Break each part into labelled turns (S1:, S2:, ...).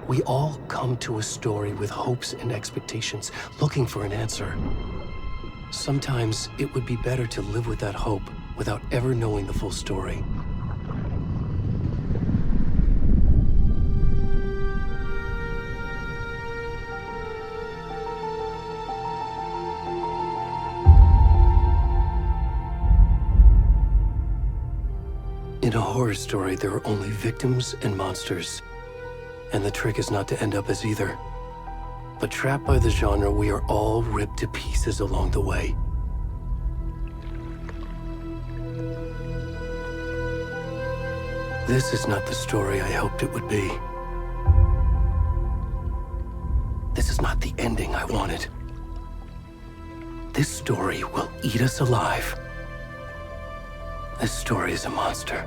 S1: We all come to a story with hopes and expectations, looking for an answer. Sometimes it would be better to live with that hope without ever knowing the full story. In a horror story, there are only victims and monsters. And the trick is not to end up as either. But trapped by the genre, we are all ripped to pieces along the way. This is not the story I hoped it would be. This is not the ending I wanted. This story will eat us alive. This story is a monster.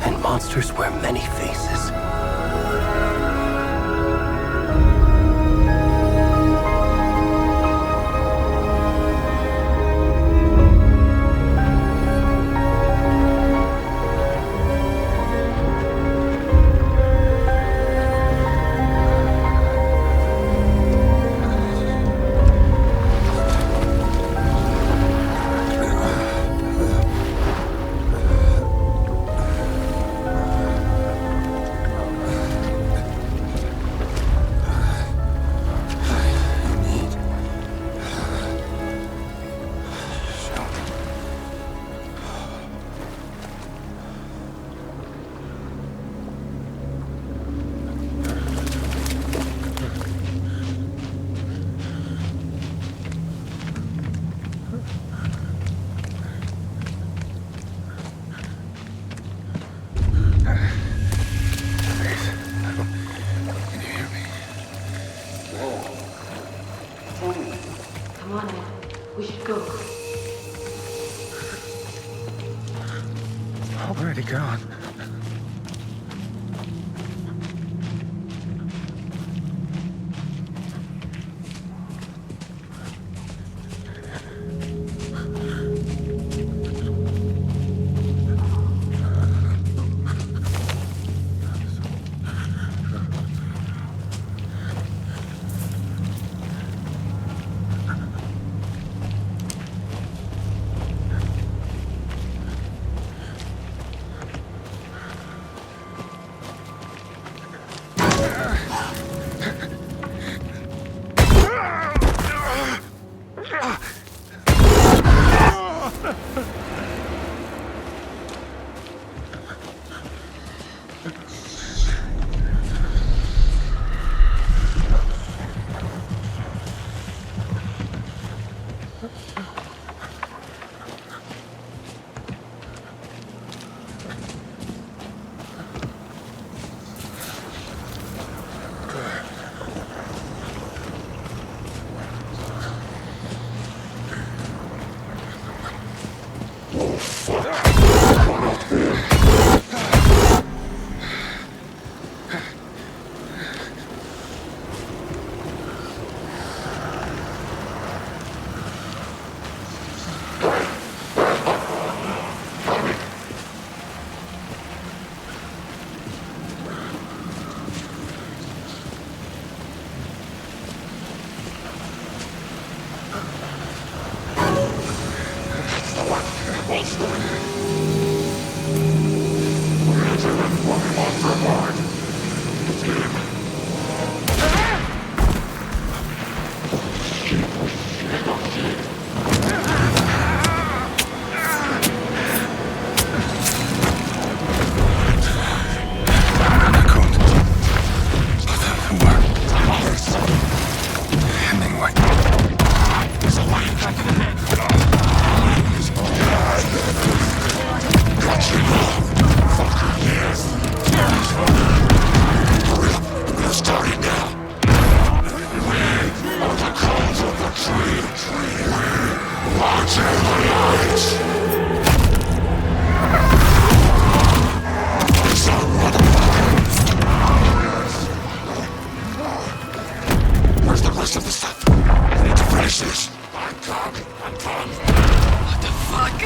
S1: And monsters wear many faces.
S2: Already gone.
S3: What the fuck?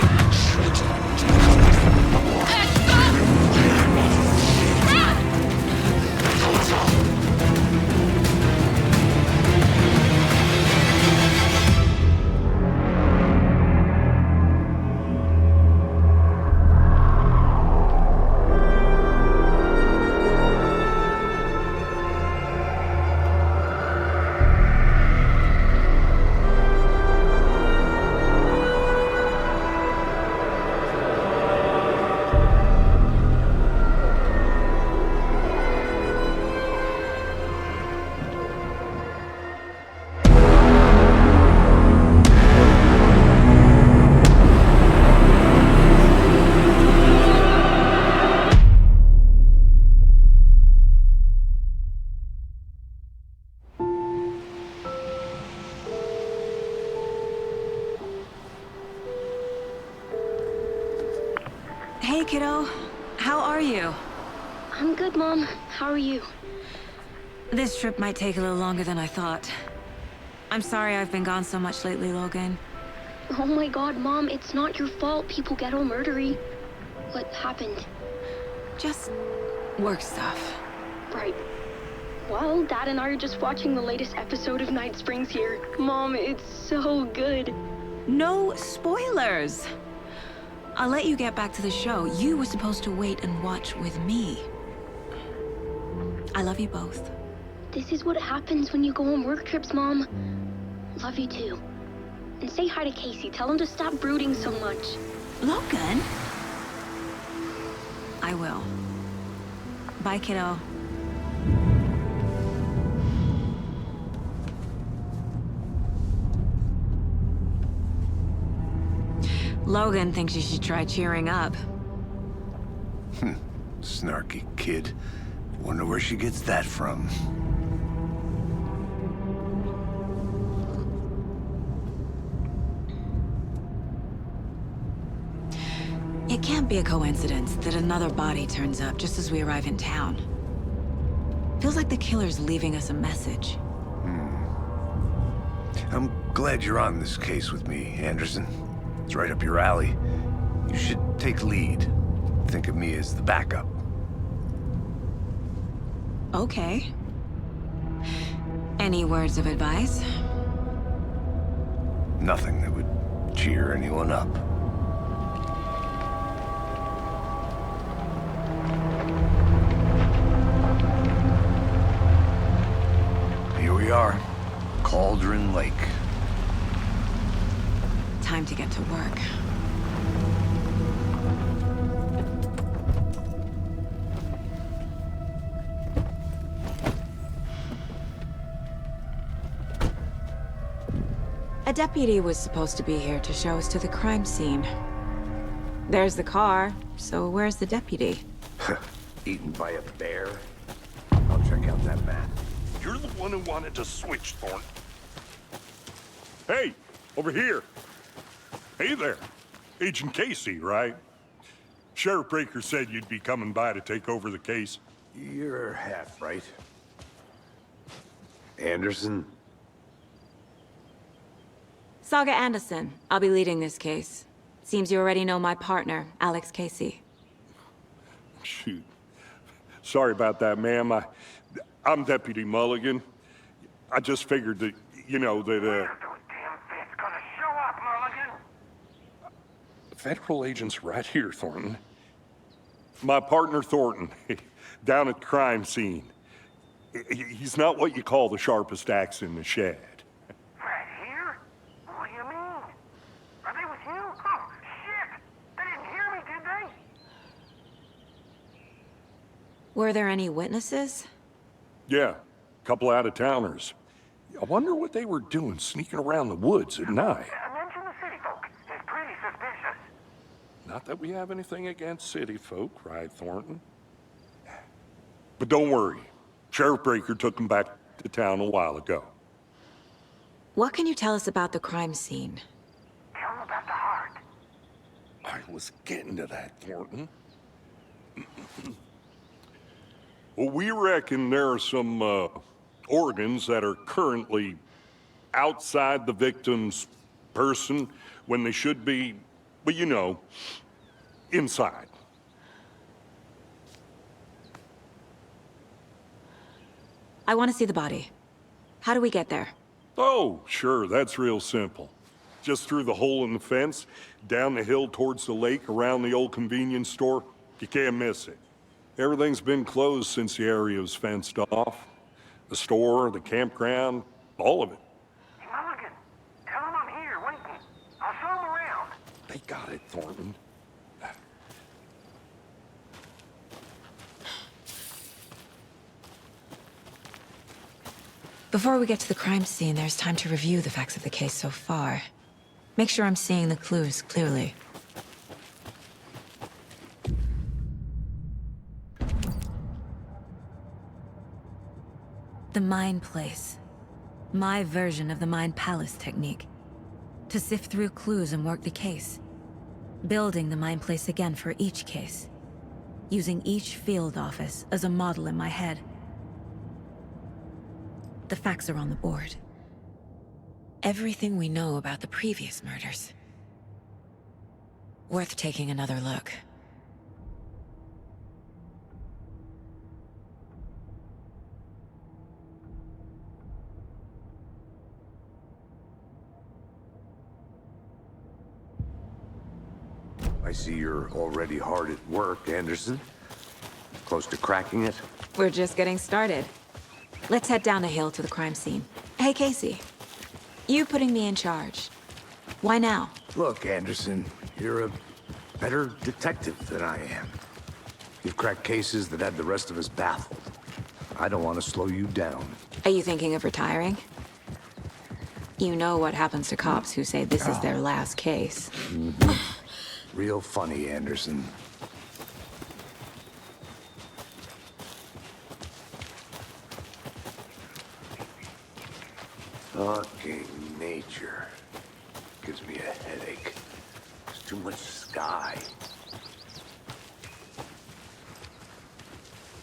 S2: Hey, kiddo. How are you?
S3: I'm good, Mom. How are you?
S2: This trip might take a little longer than I thought. I'm sorry I've been gone so much lately, Logan.
S3: Oh my god, Mom, it's not your fault people get all murdery. What happened?
S2: Just work stuff.
S3: Right. Well, Dad and I are just watching the latest episode of Night Springs here. Mom, it's so good.
S2: No spoilers! I'll let you get back to the show. You were supposed to wait and watch with me. I love you both.
S3: This is what happens when you go on work trips, Mom. Love you too. And say hi to Casey. Tell him to stop brooding so much.
S2: Logan? I will. Bye, kiddo. Logan thinks you should try cheering up.
S4: Snarky kid. Wonder where she gets that from.
S2: It can't be a coincidence that another body turns up just as we arrive in town. Feels like the killer's leaving us a message.
S4: I'm glad you're on this case with me, Anderson. It's right up your alley. You should take lead. Think of me as the backup.
S2: Okay. Any words of advice?
S4: Nothing that would cheer anyone up. Here we are. Cauldron Lake.
S2: Time to get to work. A deputy was supposed to be here to show us to the crime scene. There's the car, so where's the deputy?
S4: Eaten by a bear? I'll check out that map.
S5: You're the one who wanted to switch, Thornton. Hey, over here. Hey there. Agent Casey, right? Sheriff Breaker said you'd be coming by to take over the case.
S4: You're half right. Anderson?
S2: Saga Anderson. I'll be leading this case. Seems you already know my partner, Alex Casey.
S5: Shoot. Sorry about that, ma'am. I'm Deputy Mulligan. I just figured that, you know, that,
S6: Those damn feds gonna show up, Mulligan.
S5: Federal agent's right here, Thornton. My partner, Thornton, down at the crime scene. He's not what you call the sharpest axe in the shed.
S6: Right here? What do you mean? Are they with you? Oh, shit! They didn't hear me, did they?
S2: Were there any witnesses?
S5: Yeah, a couple out-of-towners. I wonder what they were doing sneaking around the woods at night.
S6: Mention the city folk. It's pretty suspicious.
S5: Not that we have anything against city folk, right, Thornton? But don't worry. Sheriff Breaker took them back to town a while ago.
S2: What can you tell us about the crime scene?
S6: Tell them about the heart.
S5: I was getting to that, Thornton. Well, we reckon there are some organs that are currently outside the victim's person when they should be, well, you know, inside.
S2: I want to see the body. How do we get there?
S5: Oh, sure, that's real simple. Just through the hole in the fence, down the hill towards the lake, around the old convenience store. You can't miss it. Everything's been closed since the area was fenced off. The store, the campground, all of it.
S6: Hey, Mulligan, tell them I'm here waiting. I'll show them around.
S5: They got it, Thornton.
S2: Before we get to the crime scene, there's time to review the facts of the case so far. Make sure I'm seeing the clues clearly. The Mind Place. My version of the Mind Palace technique. To sift through clues and work the case. building the mine place again for each case, using each field office as a model in my head. The facts are on the board. Everything we know about the previous murders. Worth taking another look.
S4: I see you're already hard at work, Anderson. Close to cracking it?
S2: We're just getting started. Let's head down the hill to the crime scene. Hey, Casey. You putting me in charge. Why now?
S4: Look, Anderson, you're a better detective than I am. You've cracked cases that had the rest of us baffled. I don't want to slow you down.
S2: Are you thinking of retiring? You know what happens to cops who say this is their last case.
S4: Real funny, Anderson. Fucking nature. Gives me a headache. There's too much sky.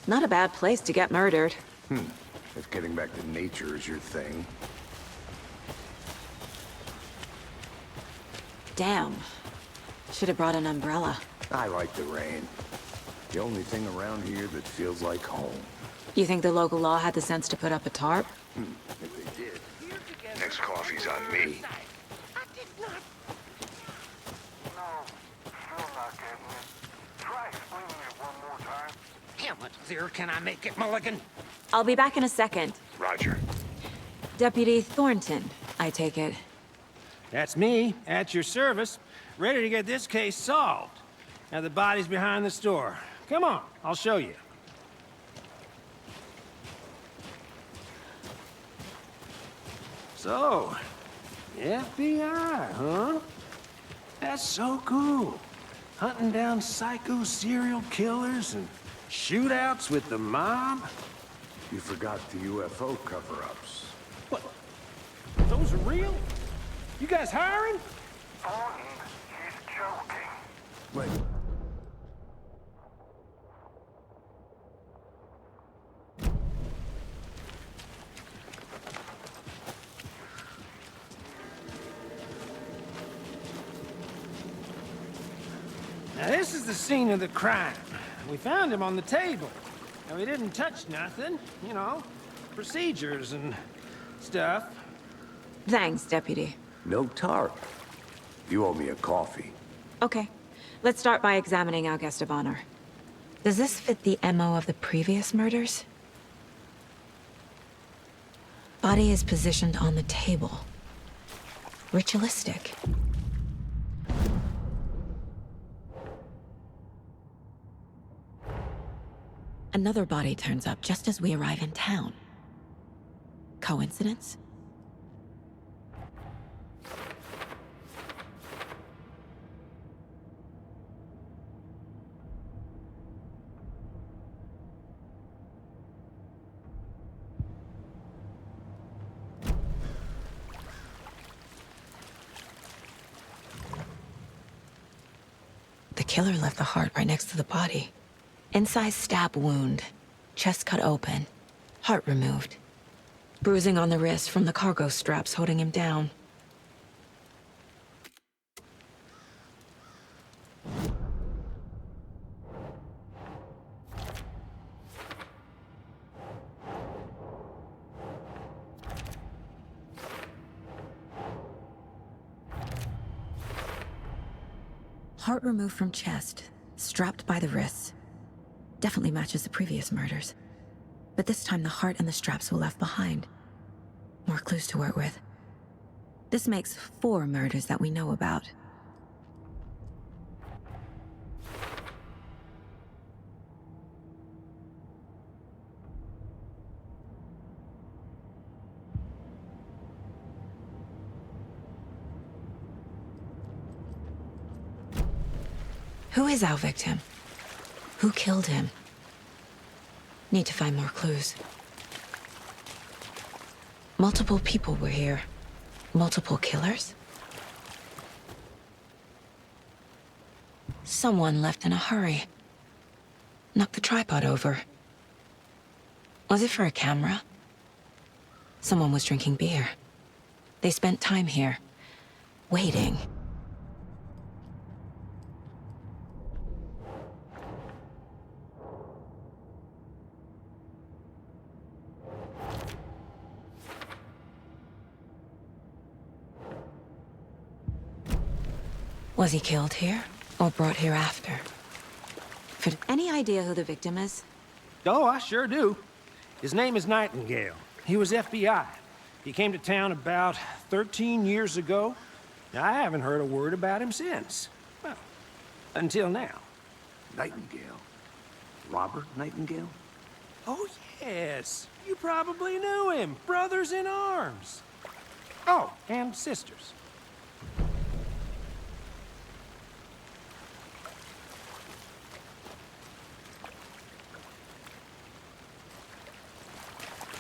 S2: Not a bad place to get murdered.
S4: If getting back to nature is your thing.
S2: Damn. Should have brought an umbrella.
S4: I like the rain. The only thing around here that feels like home.
S2: You think the local law had the sense to put up a tarp?
S4: If they did. Next coffee's on me.
S6: I did not. No, still not getting it. Try explaining it one more time.
S7: How much clearer can I make it, Mulligan?
S2: I'll be back in a second.
S4: Roger.
S2: Deputy Thornton, I take it.
S7: That's me, at your service, ready to get this case solved. Now the body's behind the store. Come on, I'll show you. So, FBI, huh? That's so cool. Hunting down psycho serial killers and shootouts with the mob.
S4: You forgot the UFO cover-ups.
S7: What? Those are real? You guys hiring?
S6: Thornton, he's joking.
S4: Wait.
S7: Now this is the scene of the crime. We found him on the table. Now we didn't touch nothing, you know, procedures and stuff.
S2: Thanks, Deputy.
S4: No tarp. You owe me a coffee.
S2: Okay. Let's start by examining our guest of honor. Does this fit the MO of the previous murders? Body is positioned on the table. Ritualistic. Another body turns up just as we arrive in town. Coincidence? The killer left the heart right next to the body. Incised stab wound, chest cut open, heart removed. Bruising on the wrist from the cargo straps holding him down. Heart removed from chest, strapped by the wrists. Definitely matches the previous murders. But this time the heart and the straps were left behind. More clues to work with. This makes 4 murders that we know about. Who is our victim? Who killed him? Need to find more clues. Multiple people were here. Multiple killers? Someone left in a hurry. Knocked the tripod over. Was it for a camera? Someone was drinking beer. They spent time here, waiting. Was he killed here, or brought here after? Any idea who the victim is?
S7: Oh, I sure do. His name is Nightingale. He was FBI. He came to town about 13 years ago. I haven't heard a word about him since. Well, until now.
S4: Nightingale? Robert Nightingale?
S7: Oh, yes. You probably knew him. Brothers in arms. Oh, and sisters.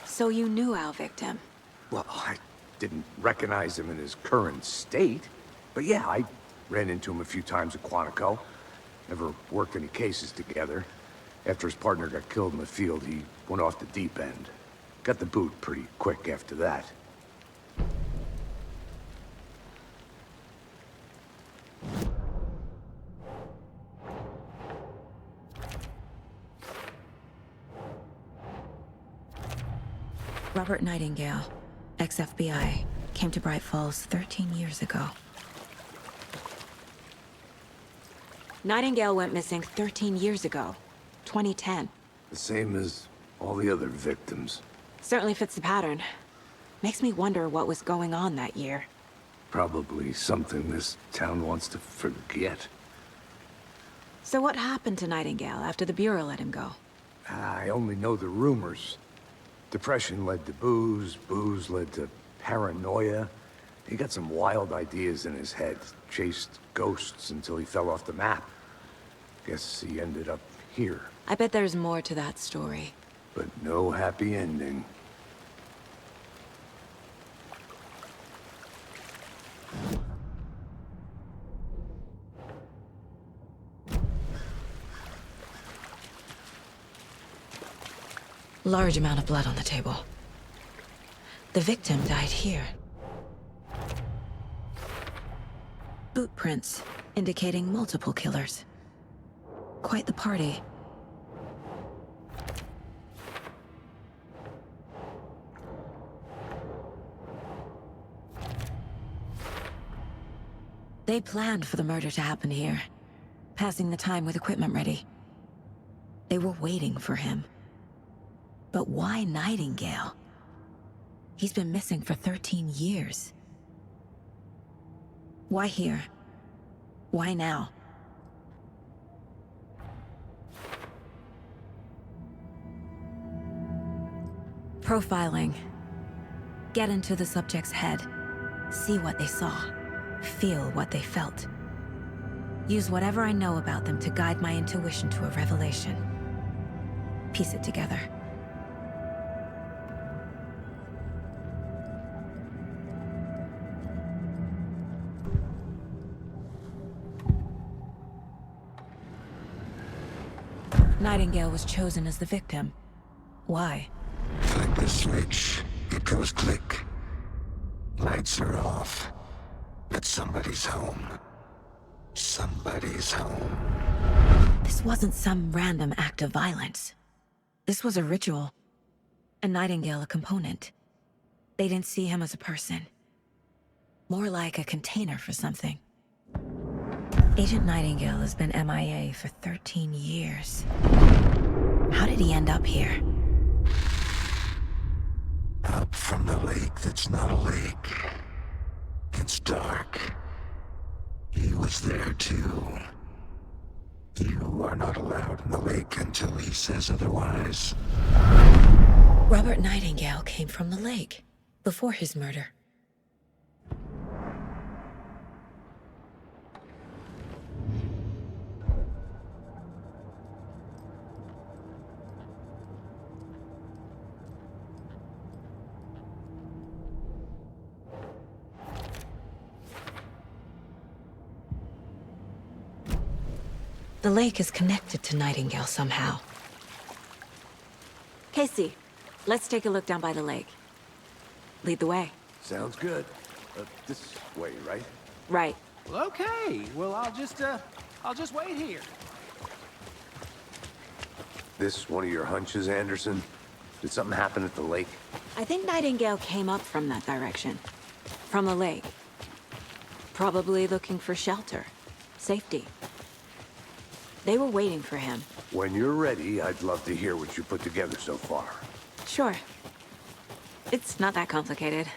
S2: So you knew our victim?
S4: Well, I didn't recognize him in his current state. But yeah, I ran into him a few times at Quantico. Never worked any cases together. After his partner got killed in the field, he went off the deep end. Got the boot pretty quick after that.
S2: Robert Nightingale, ex-FBI, came to Bright Falls 13 years ago. Nightingale went missing 13 years ago, 2010.
S4: The same as all the other victims.
S2: Certainly fits the pattern. Makes me wonder what was going on that year.
S4: Probably something this town wants to forget.
S2: So what happened to Nightingale after the Bureau let him go?
S4: I only know the rumors. Depression led to booze, booze led to paranoia. He got some wild ideas in his head, chased ghosts until he fell off the map. Guess he ended up here,
S2: I bet there's more to that story.
S4: but no happy ending.
S2: Large amount of blood on the table. The victim died here. Boot prints, indicating multiple killers. Quite the party. They planned for the murder to happen here, passing the time with equipment ready. They were waiting for him. But why Nightingale? He's been missing for 13 years. Why here? Why now? Profiling. Get into the subject's head. See what they saw. Feel what they felt. Use whatever I know about them to guide my intuition to a revelation. Piece it together. Nightingale was chosen as the victim. Why?
S8: Flick the switch, it goes click. Lights are off. But somebody's home. Somebody's home.
S2: This wasn't some random act of violence. This was a ritual. And Nightingale a component. They didn't see him as a person. More like a container for something. Agent Nightingale has been MIA for 13 years. How did he end up here?
S8: Up from the lake that's not a lake. It's dark. He was there too. You are not allowed in the lake until he says otherwise.
S2: Robert Nightingale came from the lake, before his murder. The lake is connected to Nightingale somehow. Casey, let's take a look down by the lake. Lead the way.
S4: Sounds good. This way, right?
S2: Right.
S7: Well, okay. Well, I'll just wait here.
S4: This one of your hunches, Anderson? Did something happen at the lake?
S2: I think Nightingale came up from that direction. From the lake. Probably looking for shelter. Safety. They were waiting for him.
S4: When you're ready, I'd love to hear what you put together so far.
S2: Sure. It's not that complicated.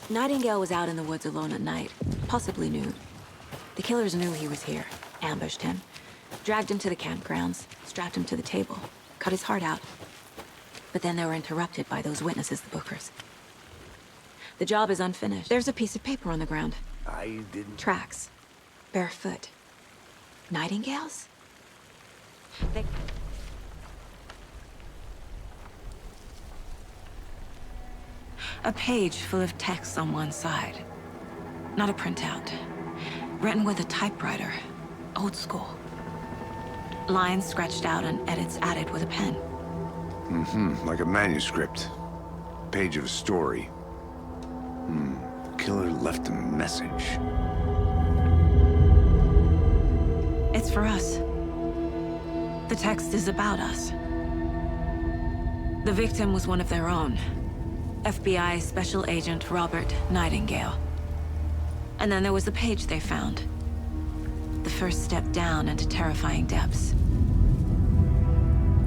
S2: Nightingale was out in the woods alone at night, possibly noon. The killers knew he was here, ambushed him, dragged him to the campgrounds, strapped him to the table, cut his heart out. But then they were interrupted by those witnesses, the Bookers. The job is unfinished. There's a piece of paper on the ground.
S4: I didn't...
S2: Tracks. Barefoot. Nightingales? They... A page full of text on one side. Not a printout. Written with a typewriter. Old school. Lines scratched out and edits added with a pen.
S4: Like a manuscript. Page of a story. Killer left a message.
S2: It's for us. The text is about us. The victim was one of their own. FBI Special Agent Robert Nightingale. And then there was the page they found. The first step down into terrifying depths.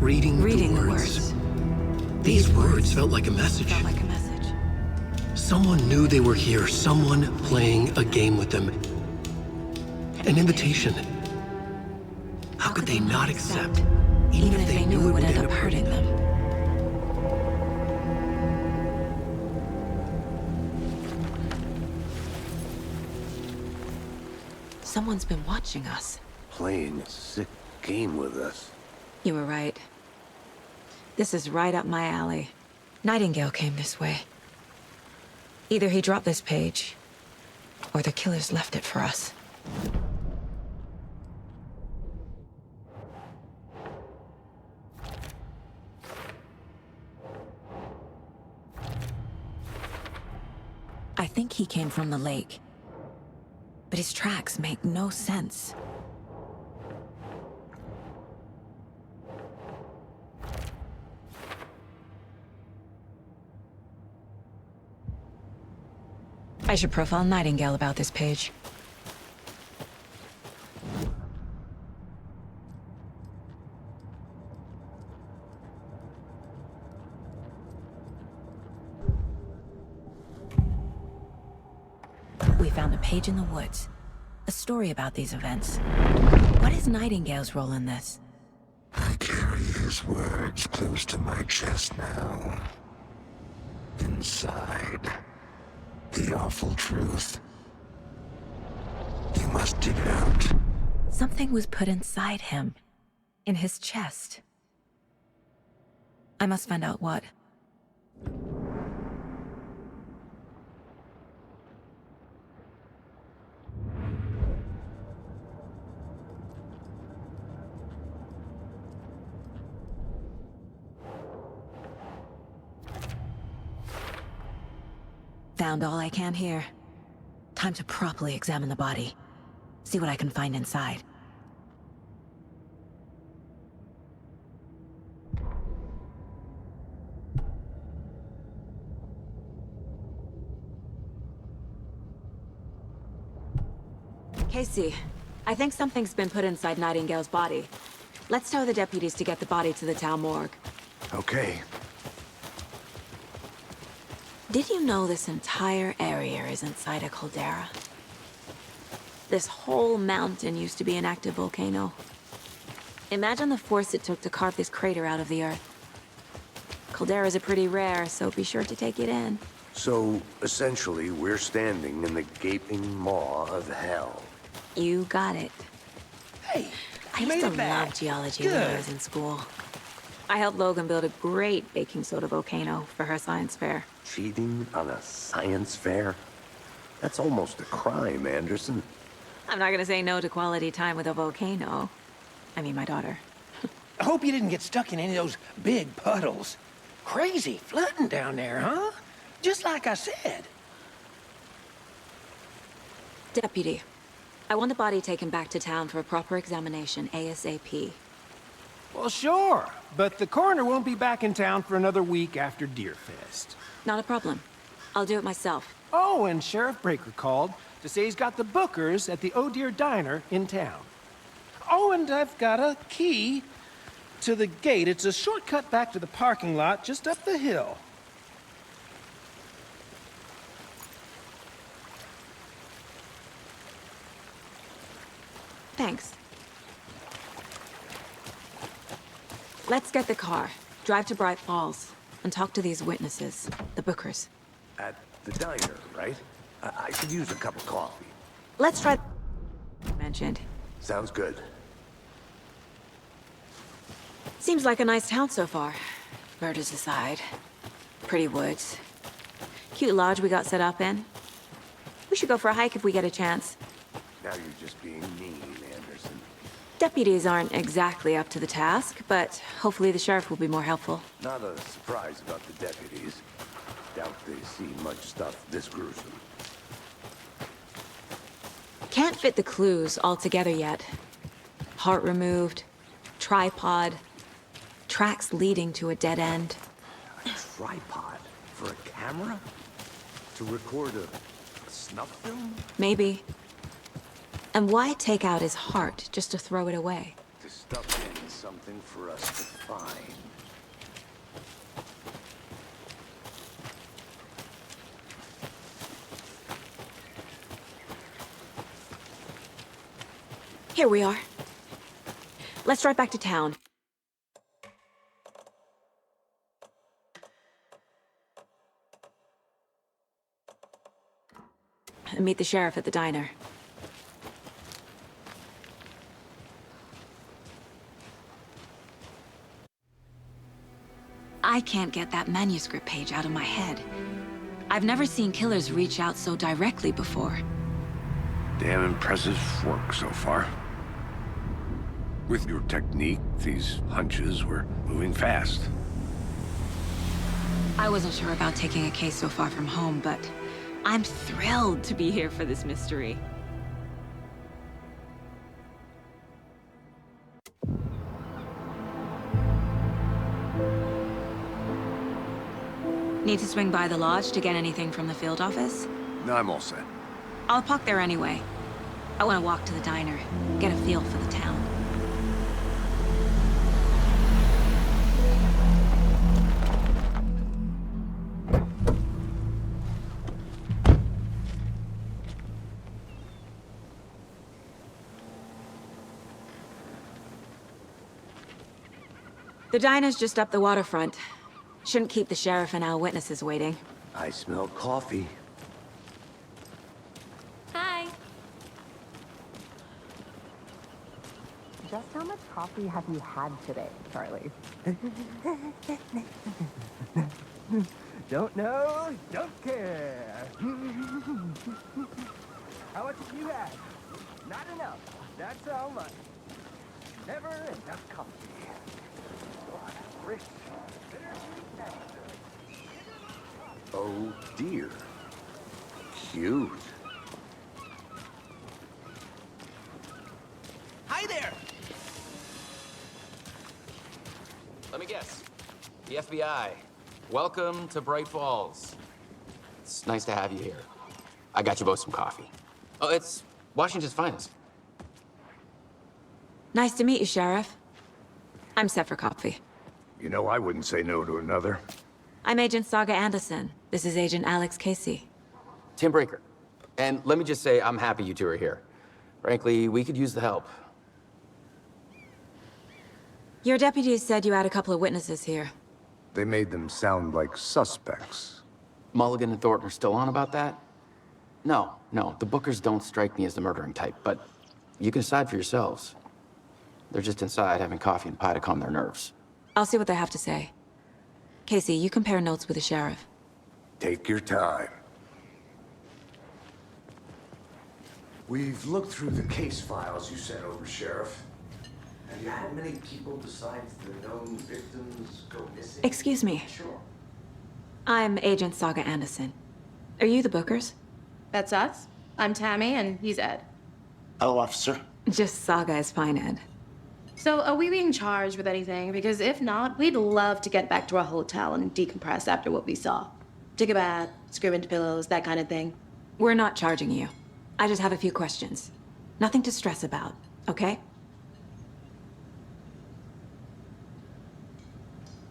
S1: Reading
S2: Reading
S1: the words. These words felt like a message.
S2: Felt like a message.
S1: Someone knew they were here, someone playing a game with them. An invitation. How could they not accept, even if they knew it would end up hurting them?
S2: Someone's been watching us.
S4: Playing a sick game with us.
S2: You were right. This is right up my alley. Nightingale came this way. Either he dropped this page, or the killers left it for us. I think he came from the lake. But his tracks make no sense. I should profile Nightingale about this page. We found a page in the woods. A story about these events. What is Nightingale's role in this?
S8: I carry his words close to my chest now. Inside, the awful truth. You must dig it out.
S2: Something was put inside him. In his chest. I must find out what. Found all I can here. Time to properly examine the body. See what I can find inside. Casey, I think something's been put inside Nightingale's body. Let's tell the deputies to get the body to the town morgue.
S4: Okay.
S2: Did you know this entire area is inside a caldera? This whole mountain used to be an active volcano. Imagine the force it took to carve this crater out of the earth. Calderas are pretty rare, so be sure to take it in.
S4: So, essentially, we're standing in the gaping maw of hell.
S2: You got it.
S7: Hey,
S2: I
S7: you
S2: used
S7: made
S2: to
S7: it back.
S2: love geology when I was in school. I helped Logan build a great baking soda volcano for her science fair.
S4: Cheating on a science fair? That's almost a crime, Anderson.
S2: I'm not gonna say no to quality time with a volcano. I mean, my daughter.
S7: I hope you didn't get stuck in any of those big puddles. Crazy flooding down there, huh? Just like I said.
S2: Deputy, I want the body taken back to town for a proper examination ASAP.
S7: Well, sure, but the coroner won't be back in town for another week after Deerfest.
S2: Not a problem. I'll do it myself.
S7: Oh, and Sheriff Breaker called to say he's got the bookers at the Oh Dear Diner in town. Oh, and I've got a key to the gate. It's a shortcut back to the parking lot just up the hill.
S2: Thanks. Let's get the car, drive to Bright Falls, and talk to these witnesses, the bookers.
S4: At the diner, right? I could use a cup of coffee.
S2: Let's try mentioned.
S4: Sounds good.
S2: Seems like a nice town so far. Murders aside. Pretty woods. Cute lodge we got set up in. We should go for a hike if we get a chance.
S4: Now you're just being mean, Anderson.
S2: Deputies aren't exactly up to the task, but hopefully the sheriff will be more helpful.
S4: Not a surprise about the deputies. Doubt they see much stuff this gruesome.
S2: Can't fit the clues all together yet. Heart removed, tripod, tracks leading to a dead end.
S4: A tripod? For a camera? To record a snuff film?
S2: Maybe. And why take out his heart just to throw it away?
S4: To stuff in something for us to find.
S2: Here we are. Let's drive back to town. And meet the sheriff at the diner. I can't get that manuscript page out of my head. I've never seen killers reach out so directly before.
S4: Damn impressive work so far. With your technique, these hunches were moving fast.
S2: I wasn't sure about taking a case so far from home, but I'm thrilled to be here for this mystery. Need to swing by the lodge to get anything from the field office?
S4: No, I'm all set.
S2: I'll park there anyway. I want to walk to the diner, get a feel for the town. The diner's just up the waterfront. Shouldn't keep the sheriff and our witnesses waiting.
S4: I smell coffee.
S3: Hi.
S9: Just how much coffee have you had today, Charlie?
S10: Don't know, don't care. How much have you had? Not enough. That's how much. Never enough coffee. Rich.
S4: Oh dear. Cute.
S11: Hi there! Let me guess. The FBI. Welcome to Bright Falls. It's nice to have you here. I got you both some coffee. Oh, it's Washington's finest.
S2: Nice to meet you, Sheriff. I'm set for coffee.
S4: You know, I wouldn't say no to another.
S2: I'm Agent Saga Anderson. This is Agent Alex Casey.
S11: Tim Breaker. And let me just say, I'm happy you two are here. Frankly, we could use the help.
S2: Your deputies said you had a couple of witnesses here.
S4: They made them sound like suspects.
S11: Mulligan and Thornton are still on about that? No, the Bookers don't strike me as the murdering type, but you can decide for yourselves. They're just inside having coffee and pie to calm their nerves.
S2: I'll see what they have to say. Casey, you compare notes with the sheriff.
S4: Take your time. We've looked through the case files you sent over, Sheriff. Have you had many people besides the known victims go missing?
S2: Excuse me.
S4: Sure.
S2: I'm Agent Saga Anderson. Are you the Bookers?
S12: That's us. I'm Tammy, and he's Ed.
S13: Hello, officer.
S2: Just Saga is fine, Ed.
S12: So, are we being charged with anything? Because if not, we'd love to get back to our hotel and decompress after what we saw. Take a bath, scream into pillows, that kind of thing.
S2: We're not charging you. I just have a few questions. Nothing to stress about, okay?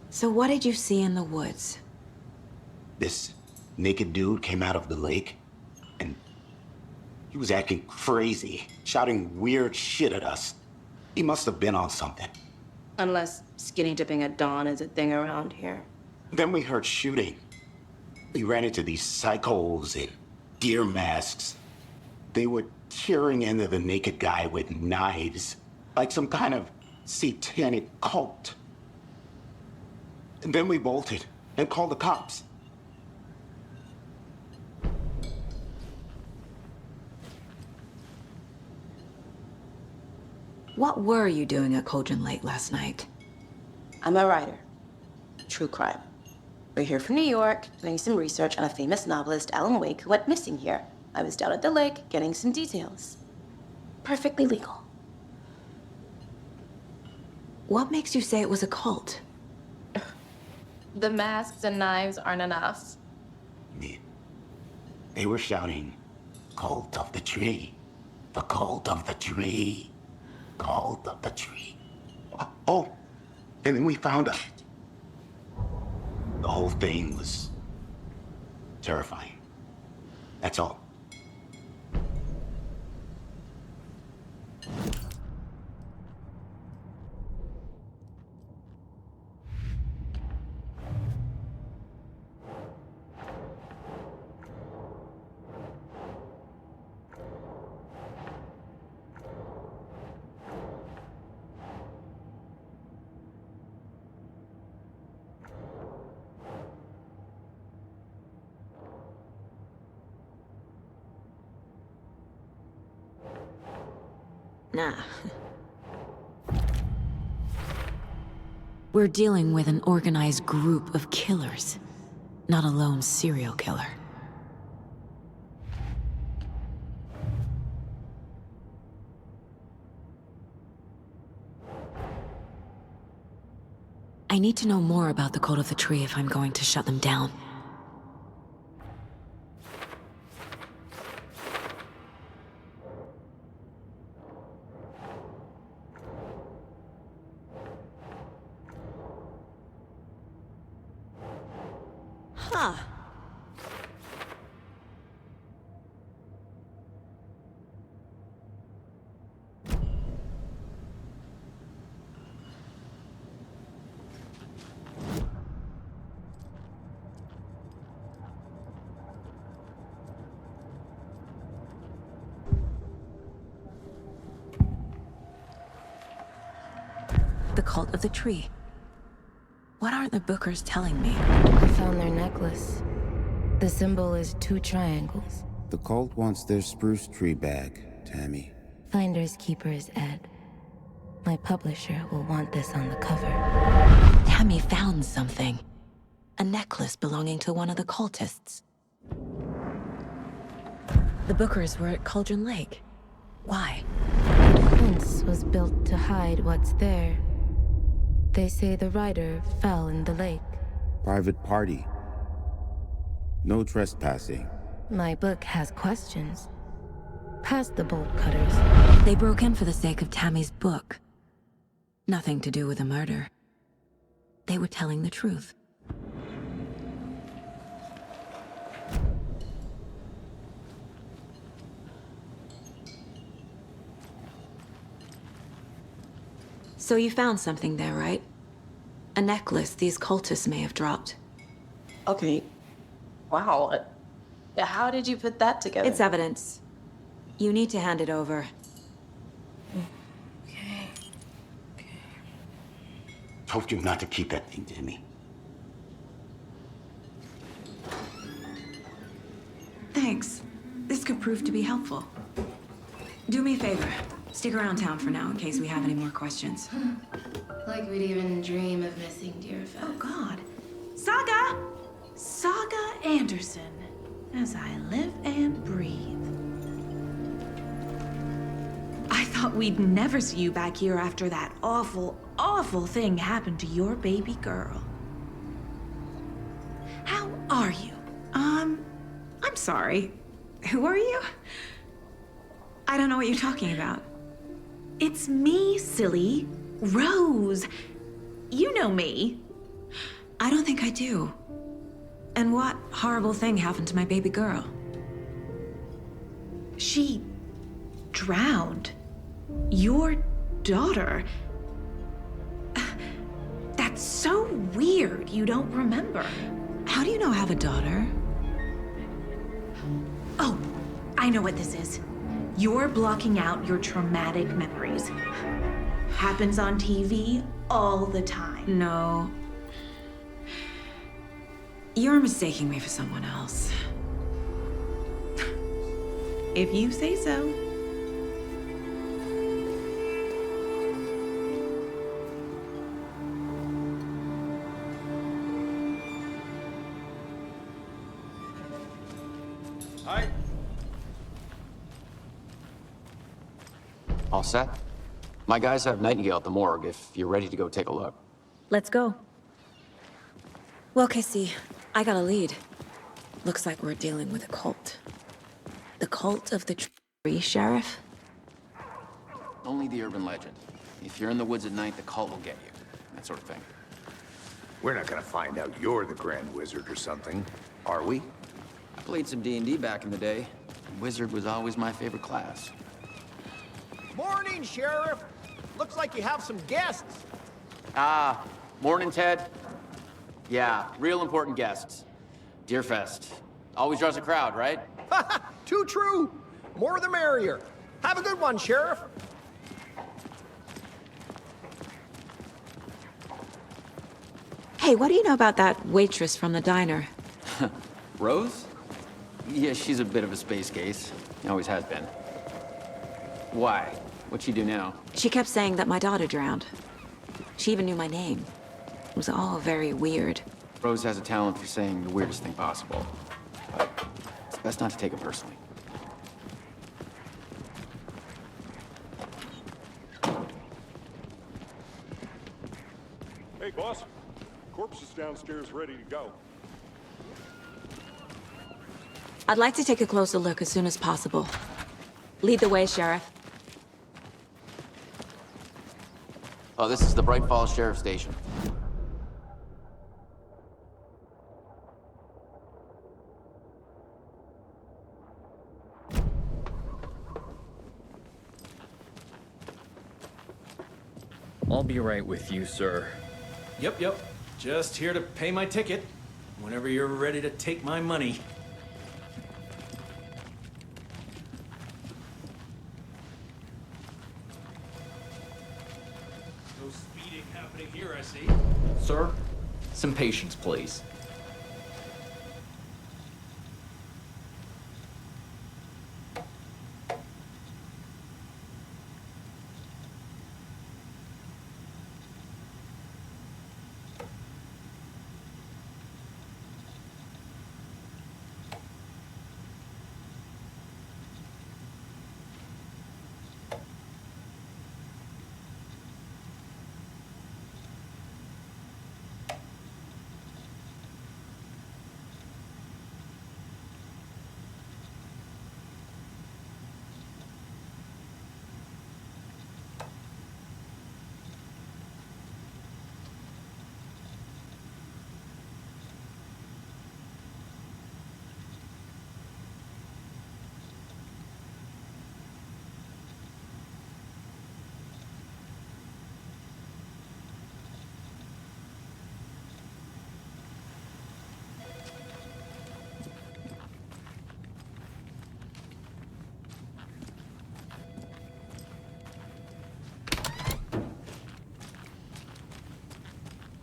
S2: So what did you see in the woods?
S13: This naked dude came out of the lake, and he was acting crazy, shouting weird shit at us. He must have been on something.
S12: Unless skinny dipping at dawn is a thing around here.
S13: Then we heard shooting. We ran into these psychos in deer masks. They were tearing into the naked guy with knives, like some kind of satanic cult. And then we bolted and called the cops.
S2: What were you doing at Cauldron Lake last night?
S12: I'm a writer. True crime. We're here from New York, doing some research on a famous novelist, Alan Wake, who went missing here. I was down at the lake, getting some details. Perfectly legal.
S2: What makes you say it was a cult?
S12: The masks and knives aren't enough.
S13: They were shouting, "Cult of the tree, the cult of the tree, cult of the tree." Oh, and then we found out. The whole thing was terrifying. That's all.
S2: Nah. We're dealing with an organized group of killers, not a lone serial killer. I need to know more about the Cult of the Tree if I'm going to shut them down. Huh. The Cult of the Tree. What aren't the Bookers telling me?
S14: I found their necklace. The symbol is 2 triangles.
S15: The cult wants their spruce tree back, Tammy.
S14: Finders keepers, Ed. My publisher will want this on the cover.
S2: Tammy found something. A necklace belonging to one of the cultists. The Bookers were at Cauldron Lake. Why?
S14: The fence was built to hide what's there. They say the rider fell in the lake.
S15: Private party. No trespassing.
S14: My book has questions. Past the bolt cutters.
S2: They broke in for the sake of Tammy's book. Nothing to do with the murder. They were telling the truth. So you found something there, right? A necklace these cultists may have dropped.
S12: Okay. Wow. How did you put that together?
S2: It's evidence. You need to hand it over.
S12: Okay.
S13: Told you not to keep that thing, Timmy.
S2: Thanks. This could prove to be helpful. Do me a favor. Stick around town for now in case we have any more questions.
S16: Like we'd even dream of missing Deerfest.
S17: Oh, God. Saga! Saga Anderson. As I live and breathe. I thought we'd never see you back here after that awful, awful thing happened to your baby girl. How are you? I'm sorry. Who are you?
S2: I don't know what you're talking about.
S17: It's me, silly. Rose. You know me.
S2: I don't think I do. And what horrible thing happened to my baby girl?
S17: She drowned. Your daughter. That's so weird you don't remember.
S2: How do you know I have a daughter?
S17: Oh, I know what this is. You're blocking out your traumatic memories. Happens on TV all the time.
S2: No. You're mistaking me for someone else.
S17: If you say so.
S11: Hi. All set? My guys have Nightingale at the morgue if you're ready to go take a look.
S2: Let's go. Well, Casey, I got a lead. Looks like we're dealing with a cult. The cult of the tree, Sheriff?
S11: Only the urban legend. If you're in the woods at night, the cult will get you. That sort of thing.
S4: We're not gonna find out you're the Grand Wizard or something, are we?
S11: I played some D&D back in the day. Wizard was always my favorite class.
S10: Morning, Sheriff. Looks like you have some guests.
S11: Morning, Ted. Yeah, real important guests. Deerfest. Always draws a crowd, right?
S10: Too true. More the merrier. Have a good one, Sheriff.
S2: Hey, what do you know about that waitress from the diner?
S11: Rose? Yeah, she's a bit of a space case. Always has been. Why? What'd she do now?
S2: She kept saying that my daughter drowned. She even knew my name. It was all very weird.
S11: Rose has a talent for saying the weirdest thing possible. But it's best not to take it personally.
S5: Hey, boss. Corpse is downstairs ready to go.
S2: I'd like to take a closer look as soon as possible. Lead the way, Sheriff.
S11: Oh, this is the Bright Falls Sheriff Station.
S18: I'll be right with you, sir.
S19: Yep. Just here to pay my ticket. Whenever you're ready to take my money. No speeding happening here, I see.
S18: Sir, some patience, please.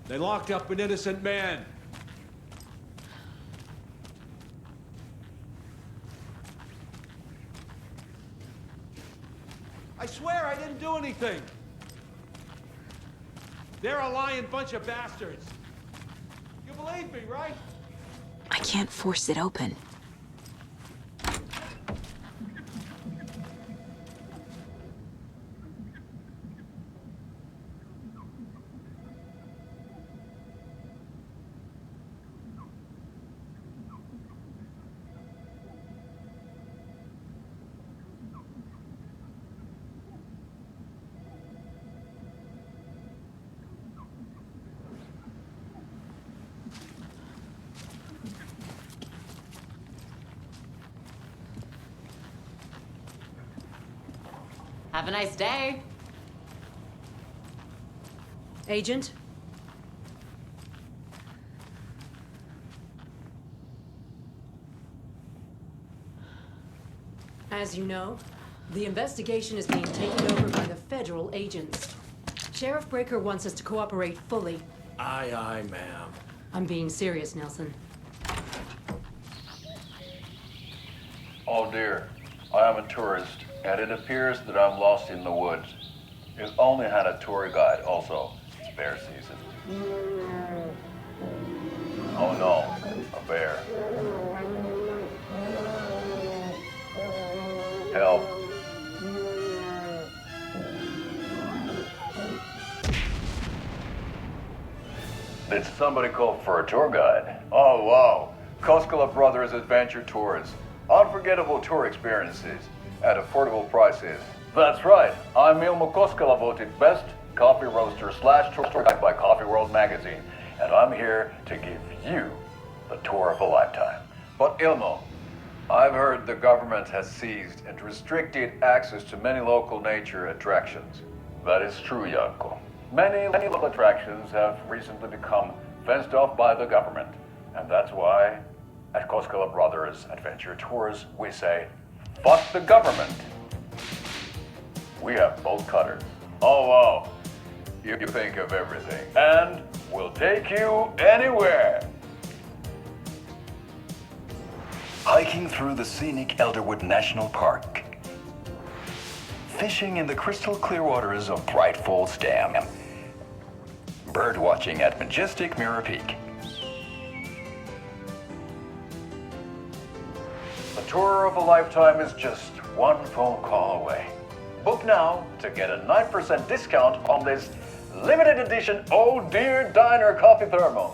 S19: They locked up an innocent man.
S10: I didn't do anything. They're a lying bunch of bastards. You believe me, right?
S2: I can't force it open.
S20: Have a nice day. Agent? As you know, the investigation is being taken over by the federal agents. Sheriff Breaker wants us to cooperate fully.
S19: Aye, aye, ma'am.
S20: I'm being serious, Nelson.
S21: Oh dear, I am a tourist, and it appears that I'm lost in the woods. You've only had a tour guide also. It's bear season. Oh no, a bear. Help. Did somebody call for a tour guide? Oh wow, Koskela Brothers Adventure Tours. Unforgettable tour experiences at affordable prices. That's right, I'm Ilmo Koskela, voted best coffee roaster / tour guide by Coffee World magazine, and I'm here to give you the tour of a lifetime. But Ilmo, I've heard the government has seized and restricted access to many local nature attractions. That is true, Janko. Many local attractions have recently become fenced off by the government, and that's why at Koskela Brothers Adventure Tours, we say, fuck the government. We have bolt cutters. Oh wow, you think of everything. And we'll take you anywhere. Hiking through the scenic Elderwood National Park. Fishing in the crystal clear waters of Bright Falls Dam. Bird watching at majestic Mirror Peak. The tour of a lifetime is just one phone call away. Book now to get a 9% discount on this limited edition Oh Dear Diner coffee thermos.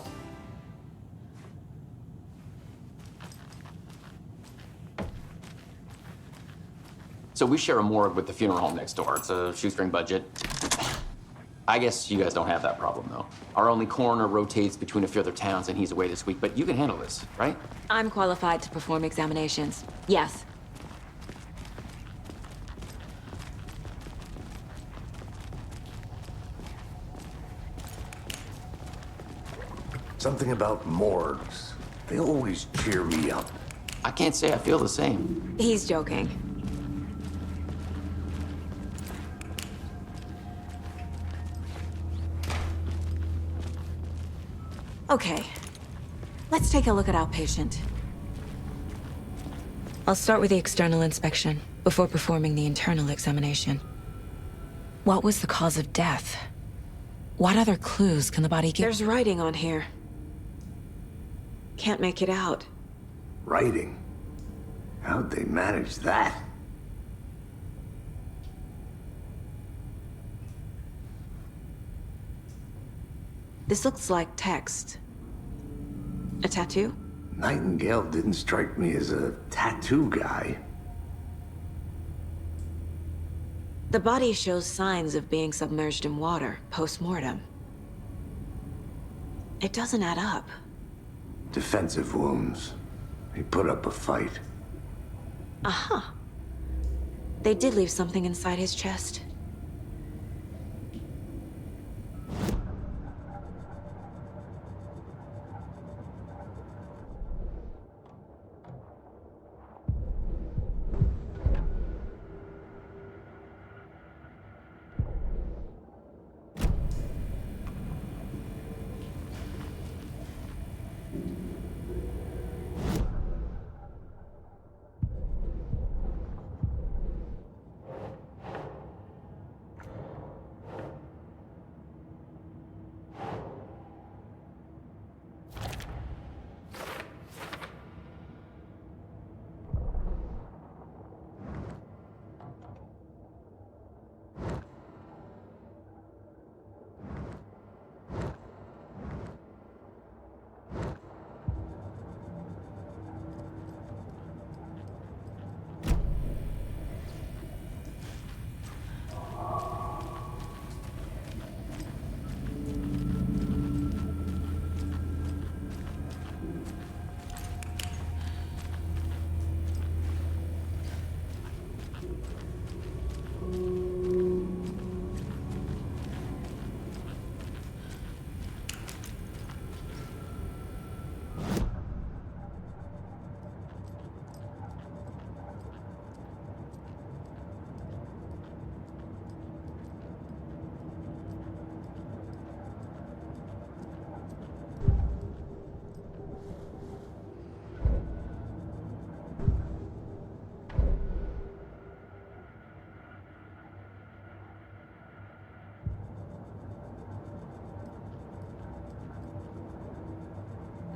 S11: So we share a morgue with the funeral home next door. It's a shoestring budget. I guess you guys don't have that problem, though. Our only coroner rotates between a few other towns, and he's away this week, but you can handle this, right?
S2: I'm qualified to perform examinations. Yes.
S4: Something about morgues. They always cheer me up.
S11: I can't say I feel the same.
S2: He's joking. Okay, let's take a look at our patient. I'll start with the external inspection before performing the internal examination. What was the cause of death? What other clues can the body give? There's writing on here. Can't make it out.
S4: Writing? How'd they manage that?
S2: This looks like text. A tattoo?
S4: Nightingale didn't strike me as a tattoo guy.
S2: The body shows signs of being submerged in water, post-mortem. It doesn't add up.
S4: Defensive wounds. He put up a fight.
S2: Aha. They did leave something inside his chest.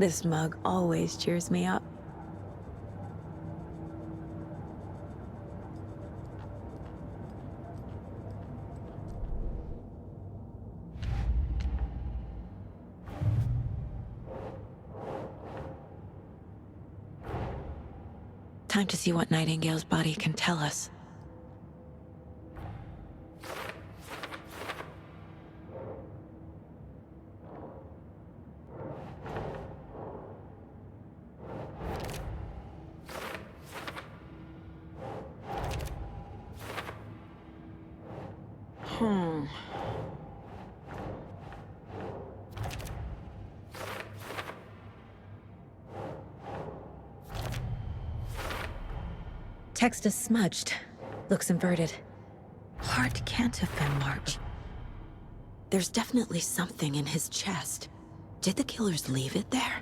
S2: This mug always cheers me up. Time to see what Nightingale's body can tell us. Text is smudged. Looks inverted. Heart can't have been marked. There's definitely something in his chest. Did the killers leave it there?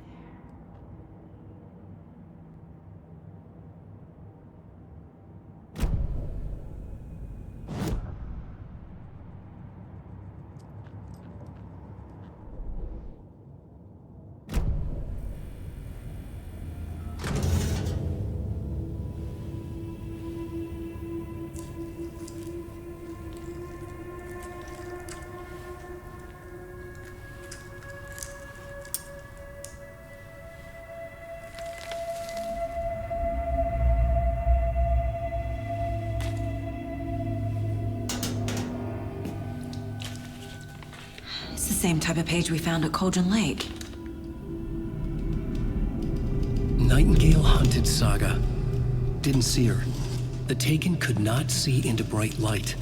S2: Same type of page we found at Cauldron Lake.
S1: Nightingale hunted Saga. Didn't see her. The Taken could not see into bright light.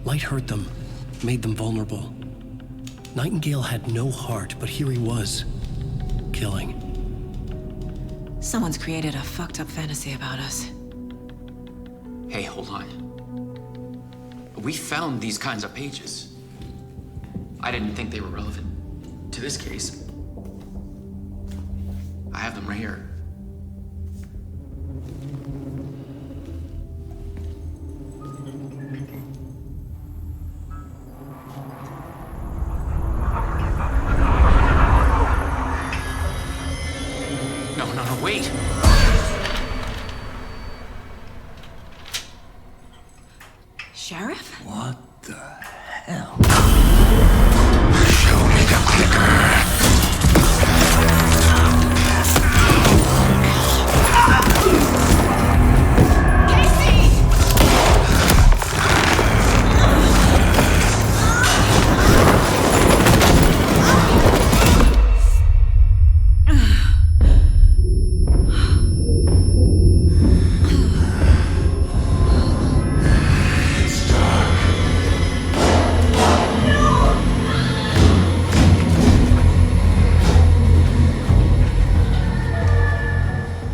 S1: Light hurt them, made them vulnerable. Nightingale had no heart, but here he was, killing.
S2: Someone's created a fucked up fantasy about us.
S11: Hey, hold on. We found these kinds of pages. I didn't think they were relevant to this case. I have them right here. No, wait!
S2: Sheriff?
S8: What the hell?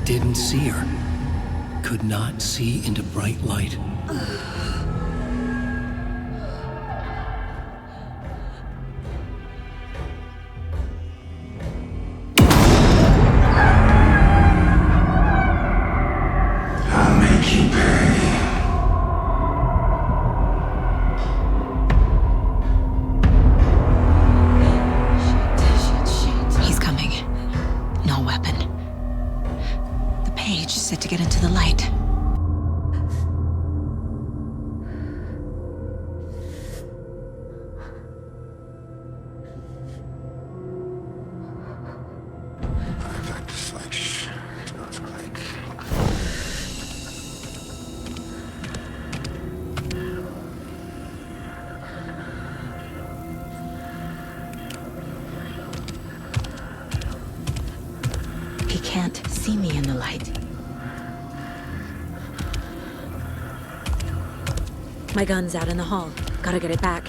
S1: Didn't see her. Could not see into bright light.
S8: I'll make you pay.
S2: He's coming. No weapon. The page set to get into the light.
S8: I got this like earthquake.
S2: He can't see me in the light. My gun's out in the hall. Gotta get it back.